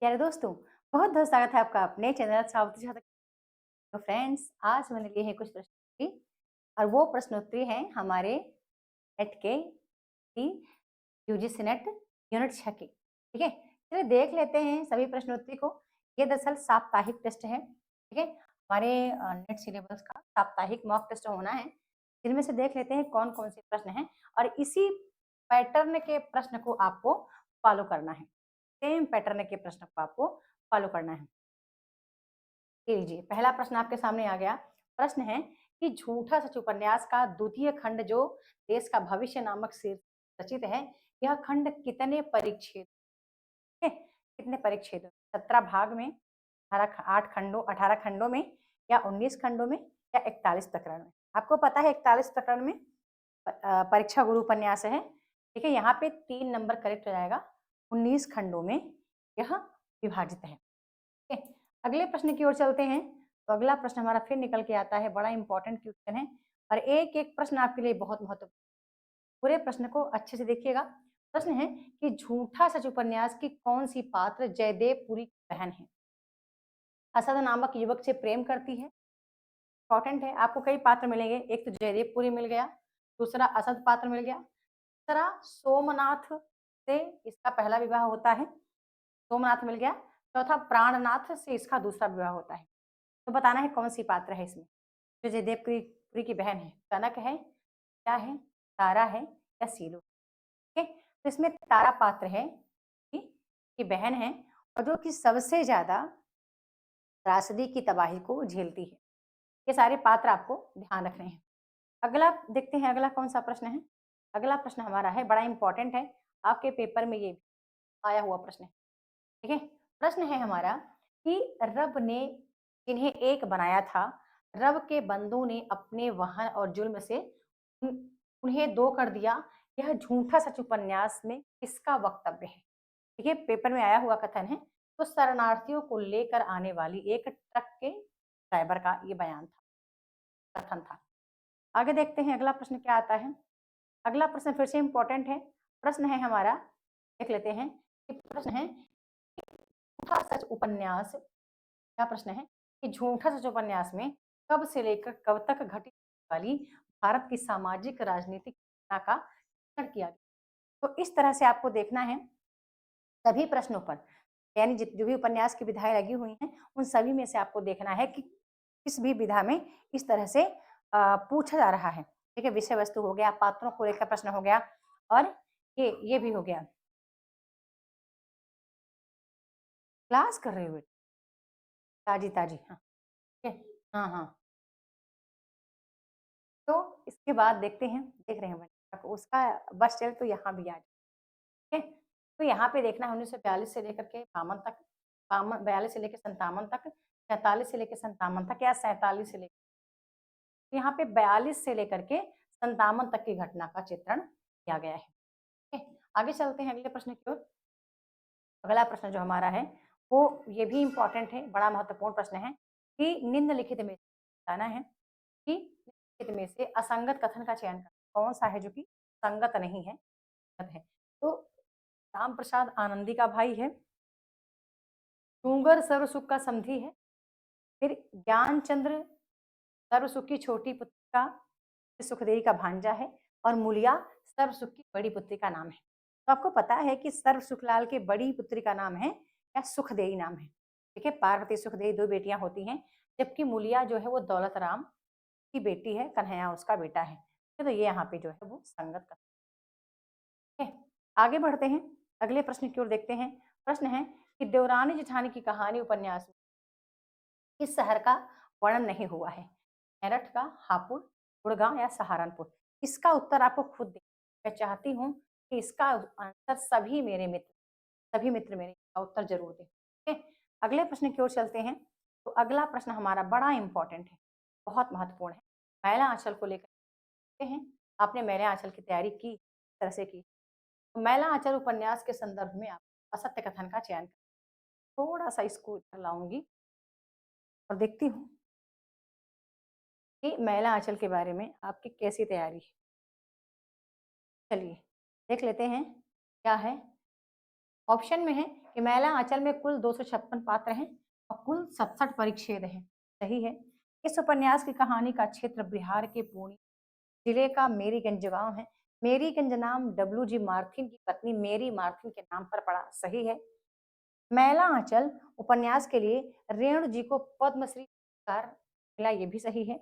प्यारे दोस्तों, बहुत बहुत स्वागत है आपका अपने चैनल सावित्री शतक। तो फ्रेंड्स, आज मैंने लिए हैं कुछ प्रश्नोत्तरी और वो प्रश्नोत्तरी हैं हमारे नेट के की यूजीसी नेट यूनिट 6 की। ठीक है, चलिए देख लेते हैं सभी प्रश्नोत्तरी को। ये दरअसल साप्ताहिक टेस्ट है। ठीक है, हमारे नेट सिलेबस का साप्ताहिक मॉक टेस्ट होना है, जिनमें से देख लेते हैं कौन कौन से प्रश्न हैं और इसी पैटर्न के प्रश्न को आपको फॉलो करना है। सेम पैटर्न के प्रश्न को आपको फॉलो करना है। लीजिए, पहला प्रश्न आपके सामने आ गया। प्रश्न है कि झूठा सच उपन्यास का द्वितीय खंड जो देश का भविष्य नामक शीर्षक रचित है, यह खंड कितने परिच्छेद है? कितने परिच्छेद? 17 भाग में, 18 खंडों में, या 19 खंडों में, या 41 प्रकरण में? आपको पता है 41 प्रकरण में परीक्षा गुरु उपन्यास है। ठीक है, यहाँ पे 3 नंबर करेक्ट हो जाएगा। 19 खंडों में यह विभाजित है। ठीक है, अगले प्रश्न की ओर चलते हैं। तो अगला प्रश्न हमारा फिर निकल के आता है, बड़ा इंपॉर्टेंट क्वेश्चन है और एक एक प्रश्न आपके लिए बहुत महत्वपूर्ण। पूरे प्रश्न को अच्छे से देखिएगा। प्रश्न है कि झूठा सच उपन्यास की कौन सी पात्र जयदेव पुरी की बहन है? असद नामक युवक से प्रेम करती है। इंपॉर्टेंट है, आपको कई पात्र मिलेंगे। एक तो जयदेव पुरी मिल गया, दूसरा असद पात्र मिल गया, तीसरा सोमनाथ से इसका पहला विवाह होता है, सोमनाथ मिल गया। चौथा प्राणनाथ से इसका दूसरा विवाह होता है। तो बताना है कौन सी पात्र है इसमें जो जयदेव पुरी की बहन है। कनक है, क्या है, तारा है, या सीलू? ठीक है, तो इसमें तारा पात्र है की बहन है और जो कि सबसे ज्यादा त्रासदी की तबाही को झेलती है। ये सारे पात्र आपको ध्यान रखने हैं। अगला देखते हैं, अगला कौन सा प्रश्न है। अगला प्रश्न हमारा है, बड़ा इंपॉर्टेंट है, आपके पेपर में ये आया हुआ प्रश्न है। ठीक है, प्रश्न है हमारा कि रब ने इन्हें एक बनाया था, रब के बंदों ने अपने वहन और जुल्म से उन्हें दो कर दिया। यह झूठा सच उपन्यास में किसका वक्तव्य है? ठीक है, पेपर में आया हुआ कथन है। तो शरणार्थियों को लेकर आने वाली एक ट्रक के ड्राइवर का ये बयान था, कथन था। आगे देखते हैं अगला प्रश्न क्या आता है। अगला प्रश्न फिर से इंपॉर्टेंट है। प्रश्न है हमारा, देख लेते हैं कि प्रश्न है झूठा सच उपन्यास, क्या प्रश्न है कि झूठा सच उपन्यास में कब से लेकर कब तक घटित वाली भारत की सामाजिक राजनीतिक घटना का चित्रण किया गया? तो इस तरह से आपको देखना है सभी प्रश्नों पर, यानी जो भी उपन्यास की विधाएं लगी हुई हैं उन सभी में से आपको देखना है कि किस भी विधा में इस तरह से पूछा जा रहा है। ठीक है, विषय वस्तु हो गया, पात्रों को लेकर प्रश्न हो गया, और ये भी हो गया। क्लास कर रहे हो? ताजी ताजी, हाँ। ठीक है, हाँ हाँ। तो इसके बाद देखते हैं, देख रहे हैं उसका बस चल तो यहाँ भी आ जाए। ठीक है, तो यहाँ पे देखना है 1942 से लेकर के 52 तक, 42 से लेकर 57 तक, 47 से लेकर 57 तक, या 47 से लेकर, यहाँ पे 42 से लेकर के 57 तक की घटना का चित्रण किया गया है। ठीक है, आगे चलते हैं अगले प्रश्न की ओर। अगला प्रश्न जो हमारा है वो ये भी इंपॉर्टेंट है, बड़ा महत्वपूर्ण प्रश्न है कि निम्नलिखित में बताना है कि निम्नलिखित में से असंगत कथन का चयन करना, कौन सा है जो कि संगत नहीं है, है। तो राम प्रसाद आनंदी का भाई है, डूंगर सर्वसुख का समधी है, फिर ज्ञानचंद्र सर्वसुख की छोटी पुत्री का सुखदेवी का भांजा है, और मूलिया सर्वसुख की बड़ी पुत्री का नाम है। तो आपको पता है कि सर्वसुखलाल के बड़ी पुत्री का नाम है या सुखदेवी नाम है। ठीक है, पार्वती सुखदेवी दो बेटियां होती हैं, जबकि मूलिया जो है वो दौलत राम की बेटी है, कन्हैया उसका बेटा है। तो ये यहाँ पे जो है वो संगत का है। आगे बढ़ते हैं, अगले प्रश्न की ओर देखते हैं। प्रश्न है कि देवरानी जेठानी की कहानी उपन्यास में इस शहर का वर्णन नहीं हुआ है? मेरठ का, हापुड़, गुड़गांव, या सहारनपुर? इसका उत्तर आपको खुद देना। मैं चाहती हूँ कि इसका आंसर सभी मित्र मेरे इसका उत्तर जरूर दें। ठीक है, अगले प्रश्न की ओर चलते हैं। तो अगला प्रश्न हमारा बड़ा इंपॉर्टेंट है, बहुत महत्वपूर्ण है। मैला आंचल को लेकर हैं, आपने मैला आंचल की तैयारी की तरह से की, तो मैला आंचल उपन्यास के संदर्भ में आप असत्य कथन का चयन करें। थोड़ा सा इसको इधर लाऊंगी और देखती हूँ कि मैला आंचल के बारे में आपकी कैसी तैयारी है। चलिए देख लेते हैं क्या है। ऑप्शन में है कि मैला आंचल में कुल 256 पात्र हैं और कुल 67 परिच्छेद हैं। सही है। इस उपन्यास की कहानी का क्षेत्र बिहार के पूर्णिया जिले का मेरीगंज गांव है। मेरीगंज नाम डब्ल्यू जी मार्थिन की पत्नी मेरी मार्थिन के नाम पर पड़ा। सही है। मैला आंचल उपन्यास के लिए रेणु जी को पद्मश्री पुरस्कार मिला, ये भी सही है।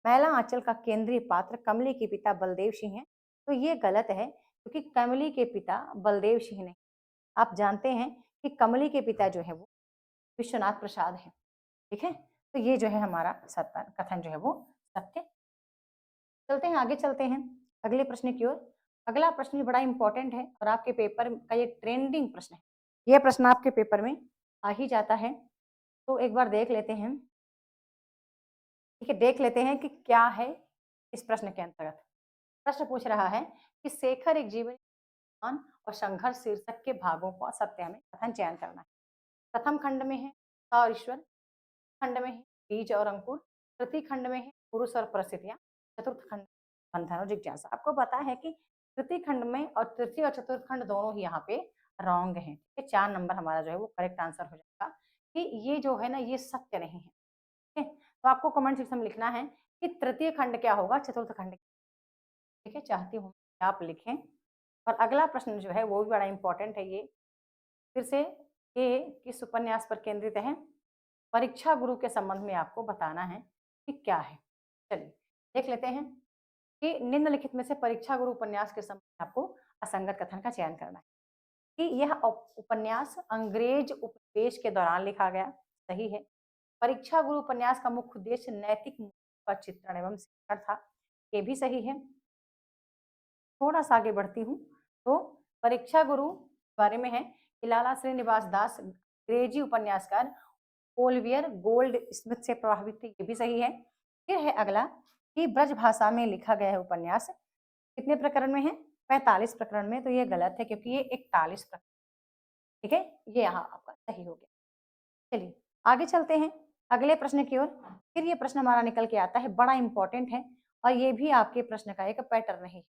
मैला आंचल का केंद्रीय पात्र कमली के पिता बलदेव सिंह हैं, तो ये गलत है क्योंकि कमली के पिता बलदेव सिंह नहीं। आप जानते हैं कि कमली के पिता जो है वो विश्वनाथ प्रसाद है। ठीक है, तो ये जो है हमारा सत्य कथन जो है वो सत्य। चलते हैं आगे, चलते हैं अगले प्रश्न की ओर। अगला प्रश्न भी बड़ा इंपॉर्टेंट है और आपके पेपर का ये ट्रेंडिंग प्रश्न है। ये प्रश्न आपके पेपर में आ ही जाता है, तो एक बार देख लेते हैं। ठीक है, देख लेते हैं कि क्या है इस प्रश्न के अंतर्गत। प्रश्न पूछ रहा है कि शेखर एक जीवन और संघर्ष शीर्षक के भागों को सत्य में कथन चयन करना है। प्रथम खंड में है और ईश्वर, खंड में है बीज और अंकुर, तृतीय खंड में है पुरुष और परिस्थितियां, चतुर्थ खंड बंधन और जिज्ञासा। आपको पता है कि तृतीय खंड में और तृतीय और चतुर्थ खंड दोनों ही यहाँ पे रॉन्ग है। 4 नंबर हमारा जो है वो करेक्ट आंसर हो जाएगा कि ये जो है ना ये सत्य नहीं है। ठीक है, तो आपको कमेंट सेक्शन में लिखना है कि तृतीय खंड क्या होगा, चतुर्थ खंड। ठीक है, चाहती हूँ आप लिखें। और अगला प्रश्न जो है वो भी बड़ा इंपॉर्टेंट है। ये फिर से ये किस उपन्यास पर केंद्रित है? परीक्षा गुरु के संबंध में आपको बताना है कि क्या है। चलिए देख लेते हैं कि निम्नलिखित में से परीक्षा गुरु उपन्यास के संबंध में आपको असंगत कथन का चयन करना है कि यह उपन्यास अंग्रेज उपदेश के दौरान लिखा गया। सही है। परीक्षा गुरु उपन्यास का मुख्य उद्देश्य नैतिक मूल्यों का चित्रण एवं शिक्षण था। ये भी सही है। थोड़ा सा आगे बढ़ती हूँ तो परीक्षा गुरु बारे में है कि लाला श्रीनिवास दास अंग्रेजी उपन्यासकार ओलिवियर गोल्ड स्मिथ से प्रभावित थे। ये भी सही है। फिर है अगला कि ब्रज भाषा में लिखा गया है उपन्यास कितने प्रकरण में है? 45 प्रकरण में। तो ये गलत है क्योंकि ये 41 प्रकरण। ठीक है, ये यहाँ आपका सही हो गया। चलिए आगे चलते हैं अगले प्रश्न की ओर। फिर ये प्रश्न हमारा निकल के आता है, बड़ा इंपॉर्टेंट है और ये भी आपके प्रश्न का एक पैटर्न है।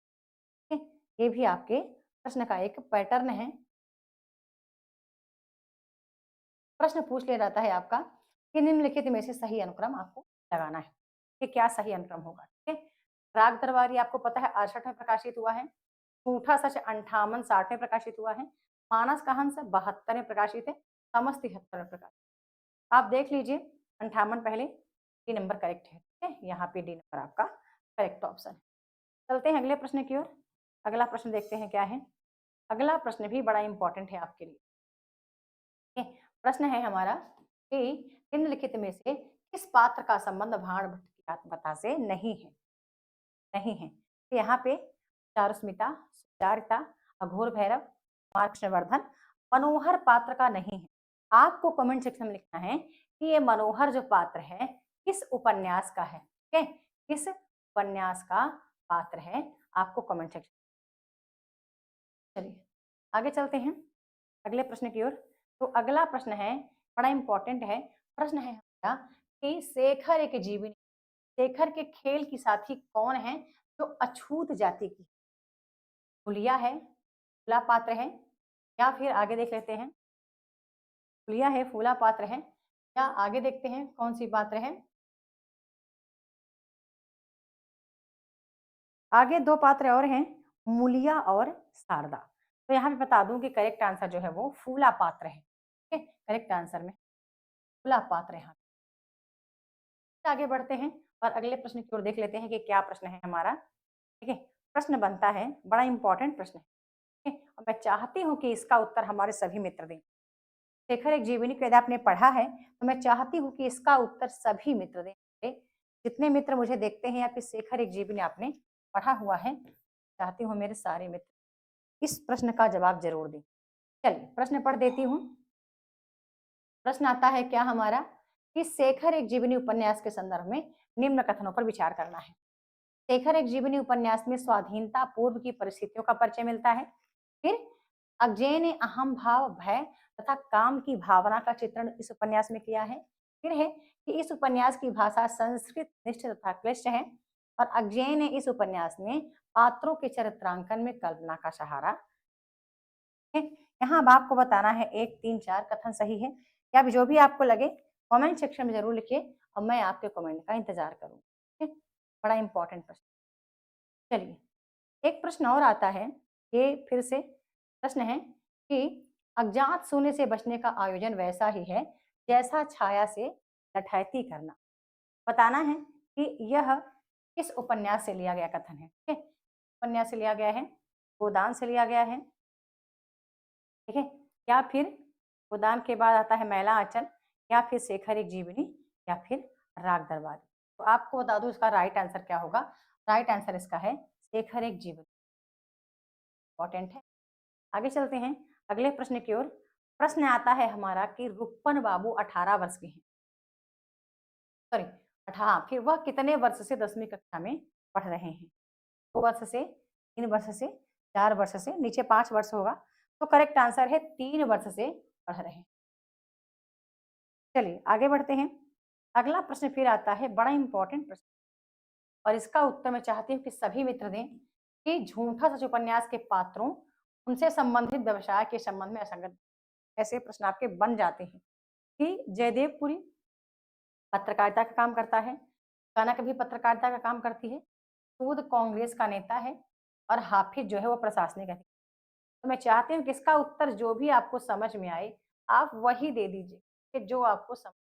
ये भी आपके प्रश्न का एक पैटर्न है। प्रश्न पूछ ले रहता है आपका कि निम्नलिखित में से सही अनुक्रम आपको लगाना है कि क्या सही अनुक्रम होगा। ठीक है, राग दरबारी आपको पता है 68 में प्रकाशित हुआ है, झूठा सच 58 60 में प्रकाशित हुआ है, मानस का हंस 72 में प्रकाशित है, समस्त 73 में प्रकाशित। आप देख लीजिए 58 पहले, डी नंबर करेक्ट है। ठीक है, यहाँ पे डी नंबर आपका करेक्ट ऑप्शन है। चलते हैं अगले प्रश्न की ओर। अगला प्रश्न देखते हैं क्या है। अगला प्रश्न भी बड़ा इंपॉर्टेंट है आपके लिए। प्रश्न है हमारा कि निम्नलिखित में से किस पात्र का संबंध भाण भट्ट की आत्मकथा से नहीं है? नहीं है तो यहाँ पे चारुस्मिता, सुचारिता, अघोर भैरव, कृष्णवर्धन मनोहर पात्र का नहीं है। आपको कमेंट सेक्शन में लिखना है कि ये मनोहर जो पात्र है किस उपन्यास का है। ठीक है, किस उपन्यास का पात्र है आपको कमेंट सेक्शन। चलिए आगे चलते हैं अगले प्रश्न की ओर। तो अगला प्रश्न है बड़ा इंपॉर्टेंट है। प्रश्न है हमारा कि शेखर एक जीवनी, शेखर के खेल की साथी कौन है जो अछूत जाति की? फुलिया है, फूला पात्र है, या फिर आगे देख लेते हैं फुलिया है, फूला पात्र है, या आगे देखते हैं कौन सी पात्र है। आगे 2 पात्र और हैं, मूलिया और शारदा। तो यहाँ पे बता दूं कि करेक्ट आंसर जो है वो फूला पात्र है। ठीक है, करेक्ट आंसर में फूला पात्र है। आगे बढ़ते हैं और अगले प्रश्न की ओर देख लेते हैं कि क्या प्रश्न है हमारा। ठीक है, प्रश्न बनता है, बड़ा इंपॉर्टेंट प्रश्न है। ठीक है, और मैं चाहती हूँ कि इसका उत्तर हमारे सभी मित्र दें। शेखर एक जीवनी को यदि आपने पढ़ा है तो मैं चाहती हूँ कि इसका उत्तर सभी मित्र दें। जितने मित्र मुझे देखते हैं या फिर शेखर एक जीवनी आपने पढ़ा हुआ है, चाहती हूँ मेरे सारे मित्र इस प्रश्न का जवाब जरूर दें। चलिए प्रश्न पढ़ देती हूँ। प्रश्न आता है क्या हमारा कि शेखर एक जीवनी उपन्यास के संदर्भ में निम्न कथनों पर विचार करना है। शेखर एक जीवनी उपन्यास में स्वाधीनता पूर्व की परिस्थितियों का परिचय मिलता है। फिर अजय ने अहम भाव, भय तथा काम की भावना का चित्रण इस उपन्यास में किया है। फिर है कि इस उपन्यास की भाषा संस्कृत निष्ठ तथा क्लिष्ट है। और अजय ने इस उपन्यास में पात्रों के चरित्रांकन में कल्पना का सहारा है। यहाँ यहाँ अब आपको बताना है 1, 3, 4 कथन सही है या जो भी आपको लगे कमेंट सेक्शन में ज़रूर लिखिए और मैं आपके कमेंट का इंतज़ार करूँगी। ठीक है? बड़ा इम्पोर्टेंट प्रश्न। चलिए, एक प्रश्न और आता है, ये फिर से प्रश्न है कि अज्ञात सोने से बचने का आयोजन वैसा ही है जैसा छाया से डकैती करना। बताना है कि यह किस उपन्यास से लिया गया कथन है। ठीक है? उपन्यास से लिया गया है, गोदान से लिया गया है, ठीक है? या फिर गोदान के बाद आता है मैला आंचल, या फिर शेखर एक जीवनी, या फिर राग दरबारी। तो आपको बता दूं इसका राइट आंसर क्या होगा। राइट आंसर इसका है शेखर एक जीवनी। इंपॉर्टेंट है। आगे चलते हैं अगले प्रश्न की ओर। प्रश्न आता है हमारा कि रुक्मन बाबू 18 वर्ष के हैं, सॉरी, हाँ, फिर वह कितने वर्ष से 10वीं कक्षा में पढ़ रहे हैं। 2 वर्ष से, 3 वर्ष से, 4 वर्ष से, नीचे 5 वर्ष होगा। तो करेक्ट आंसर है 3 वर्ष से पढ़ रहे हैं। चलिए आगे बढ़ते हैं। अगला प्रश्न फिर आता है, बड़ा इंपॉर्टेंट प्रश्न, और इसका उत्तर मैं चाहती हूँ कि सभी मित्र दें कि झूठा सच उपन्यास के पात्रों उनसे संबंधित व्यवसाय के संबंध में असंगत। ऐसे प्रश्न आपके बन जाते हैं कि जयदेव पुरी पत्रकारिता का काम करता है, कनक भी पत्रकारिता का काम करती है, सूद कांग्रेस का नेता है, और हाफिज जो है वो प्रशासनिक अधिकारी। तो मैं चाहती हूँ कि इसका उत्तर जो भी आपको समझ में आए आप वही दे दीजिए, कि जो आपको समझ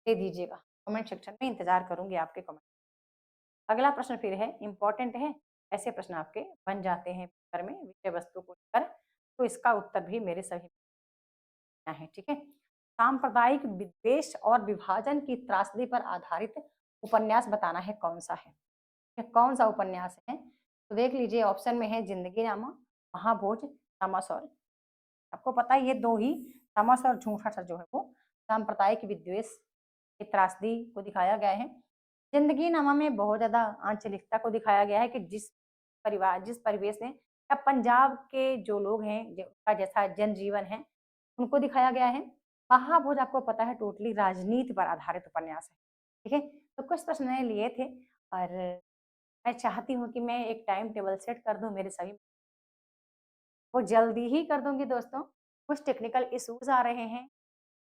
दे दीजिएगा। कमेंट सेक्शन में इंतजार करूंगी आपके कमेंट। अगला प्रश्न फिर है, इंपॉर्टेंट है, ऐसे प्रश्न आपके बन जाते हैं पेपर में विषय वस्तु को लेकर, तो इसका उत्तर भी मेरे सभी है। ठीक है? सांप्रदायिक विद्वेष और विभाजन की त्रासदी पर आधारित उपन्यास बताना है कौन सा है। कौन सा उपन्यास है? तो देख लीजिए, ऑप्शन में है जिंदगीनामा, महाभोज, तामस और, आपको पता है ये दो ही, तामस और झूठा सच जो है वो सांप्रदायिक विद्वेष की त्रासदी को दिखाया गया है। जिंदगीनामा में बहुत ज्यादा आंचलिकता को दिखाया गया है कि जिस परिवार, जिस परिवेश में या पंजाब के जो लोग हैं का जैसा जनजीवन है उनको दिखाया गया है। महाभोज आपको पता है टोटली राजनीति पर आधारित उपन्यास है। ठीक है? तो कुछ प्रश्न मैंने लिए थे, और मैं चाहती हूँ कि मैं एक टाइम टेबल सेट कर दूं मेरे सभी, वो जल्दी ही कर दूंगी दोस्तों। कुछ टेक्निकल इश्यूज आ रहे हैं,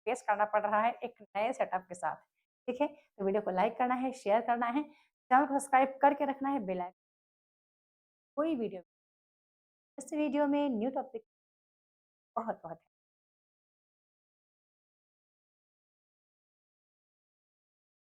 फेस करना पड़ रहा है एक नए सेटअप के साथ। ठीक है? तो वीडियो को लाइक करना है, शेयर करना है, चैनल को सब्सक्राइब करके रखना है, बेल आइकन। कोई वीडियो, इस वीडियो में न्यू टॉपिक बहुत बहुत